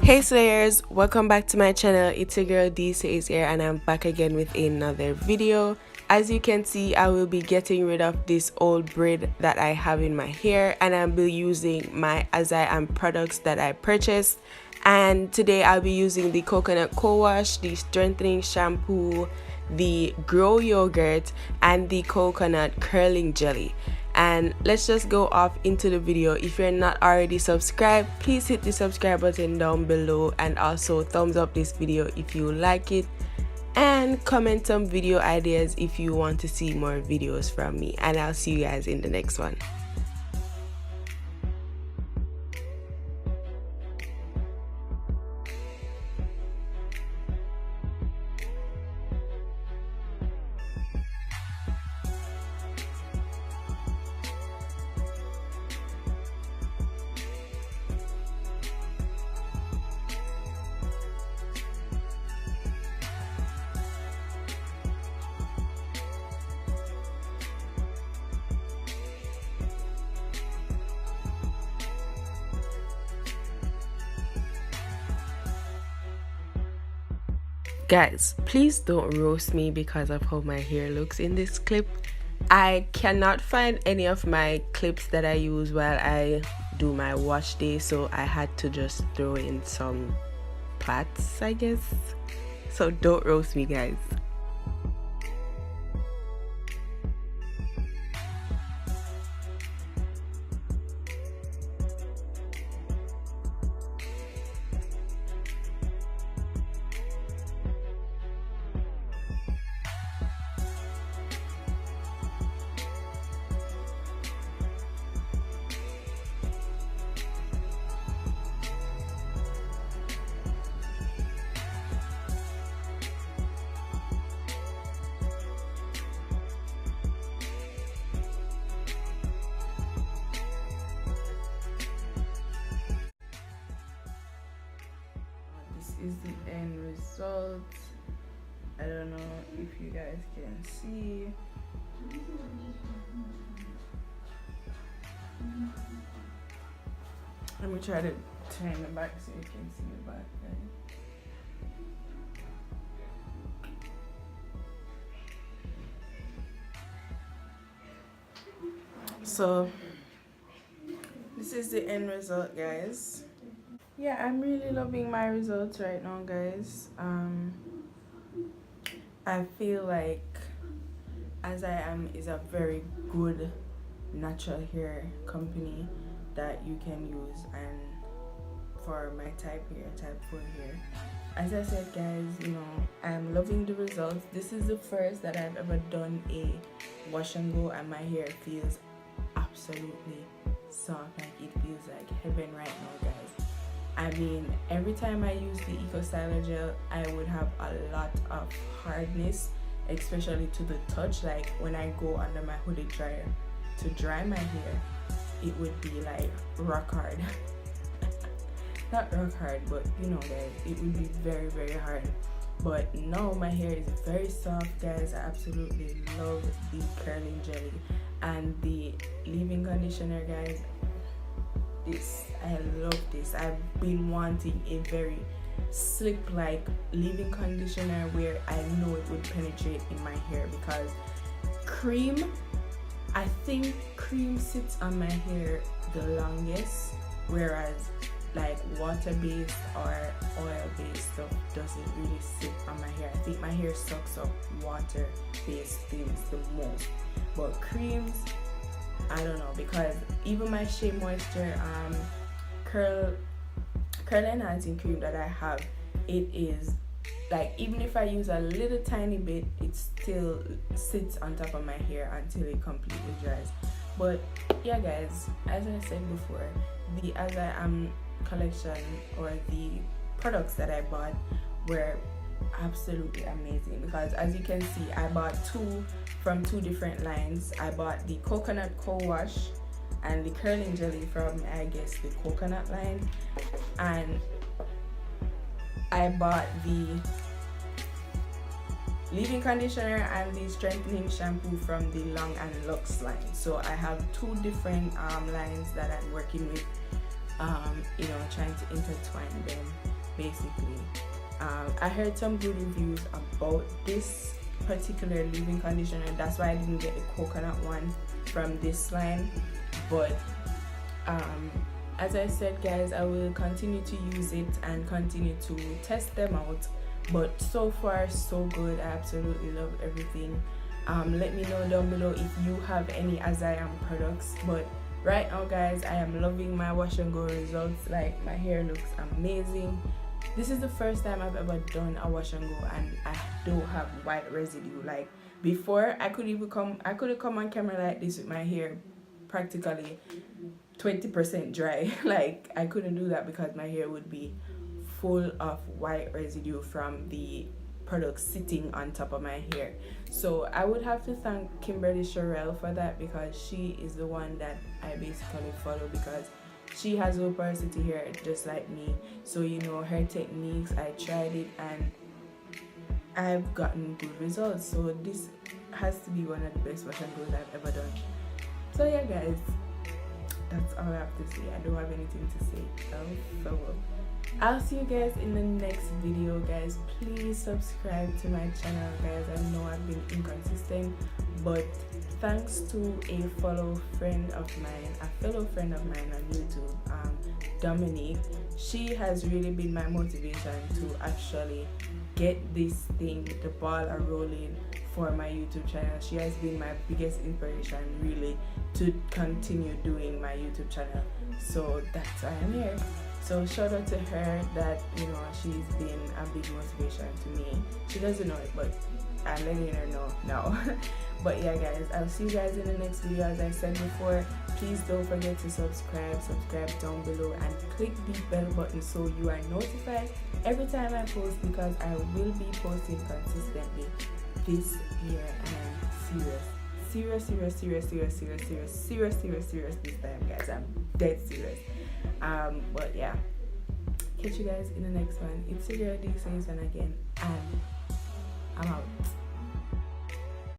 Hey Slayers, welcome back to my channel. It's your girl D Says here and I'm back again with another video. As you can see, I will be getting rid of this old braid that I have in my hair and I'll be using my As I Am products that I purchased. And today I'll be using the coconut co-wash, the strengthening shampoo, the grow yogurt, and the coconut curling jelly. And let's just go off into the video. If you're not already subscribed, please hit the subscribe button down below and also thumbs up this video if you like it, and comment some video ideas if you want to see more videos from me, and I'll see you guys in the next one. Guys, please don't roast me because of how my hair looks in this clip. I cannot find any of my clips that I use while I do my wash day, so I had to just throw in some plaits, I guess. So don't roast me, guys. Is the end result. I don't know if you guys can see. Let me try to turn the back so you can see the back, guys. So this is the end result, guys. Yeah, I'm really loving my results right now, guys. I feel like As I Am is a very good natural hair company that you can use, and for my type 4 hair. As I said, guys, I'm loving the results. This is the first that I've ever done a wash and go and my hair feels absolutely soft, like it feels like heaven right now, guys. I mean, every time I use the Eco Styler gel, I would have a lot of hardness, especially to the touch. Like when I go under my hooded dryer to dry my hair, it would be like rock hard. Not rock hard, but guys, it would be very, very hard. But now my hair is very soft, guys. I absolutely love the curling jelly and the leave-in conditioner, guys. I love this. I've been wanting a very slip-like leave-in conditioner where I know it would penetrate in my hair, because I think cream sits on my hair the longest, whereas like water-based or oil-based stuff doesn't really sit on my hair. I think my hair sucks up water-based things the most, but creams, I don't know, because even my Shea Moisture curl enhancing cream that I have, it is like, even if I use a little tiny bit, it still sits on top of my hair until it completely dries. But yeah, guys, as I said before, the As I Am collection, or the products that I bought, were absolutely amazing, because as you can see, I bought two from two different lines. I bought the coconut co-wash and the curling jelly from, I guess, the coconut line, and I bought the leave-in conditioner and the strengthening shampoo from the Long and Luxe line. So I have two different lines that I'm working with, trying to intertwine them basically. I heard some good reviews about this particular leave-in conditioner. That's why I didn't get the coconut one from this line, but as I said, guys, I will continue to use it and continue to test them out. But so far so good. I absolutely love everything. Let me know down below if you have any as I am products. But right now, guys, I am loving my wash and go results. Like, my hair looks amazing. This is the first time I've ever done a wash and go and I don't have white residue. Like, before, I could have come on camera like this with my hair practically 20% dry. Like, I couldn't do that because my hair would be full of white residue from the product sitting on top of my hair. So I would have to thank Kimberly Sherrill for that, because she is the one that I basically follow, because she has low porosity hair just like me. So, you know, her techniques, I tried it and I've gotten good results. So this has to be one of the best wash and goes I've ever done. So yeah, guys, that's all I have to say. I don't have anything to say. So I'll see you guys in the next video, guys. Please subscribe to my channel, guys. I know I've been inconsistent, but thanks to a fellow friend of mine on YouTube, Dominique, she has really been my motivation to actually get this thing, the ball a rolling for my YouTube channel. She has been my biggest inspiration, really, to continue doing my YouTube channel. So that's why I'm here. So shout out to her that, you know, she's been a big motivation to me. She doesn't know it, but I'm letting her know now. But yeah, guys, I'll see you guys in the next video. As I said before, please don't forget to subscribe down below and click the bell button so you are notified every time I post, because I will be posting consistently this year. And I'm serious this time, guys. I'm dead serious. But yeah, catch you guys in the next one. It's your girl D says, and again, I'm out.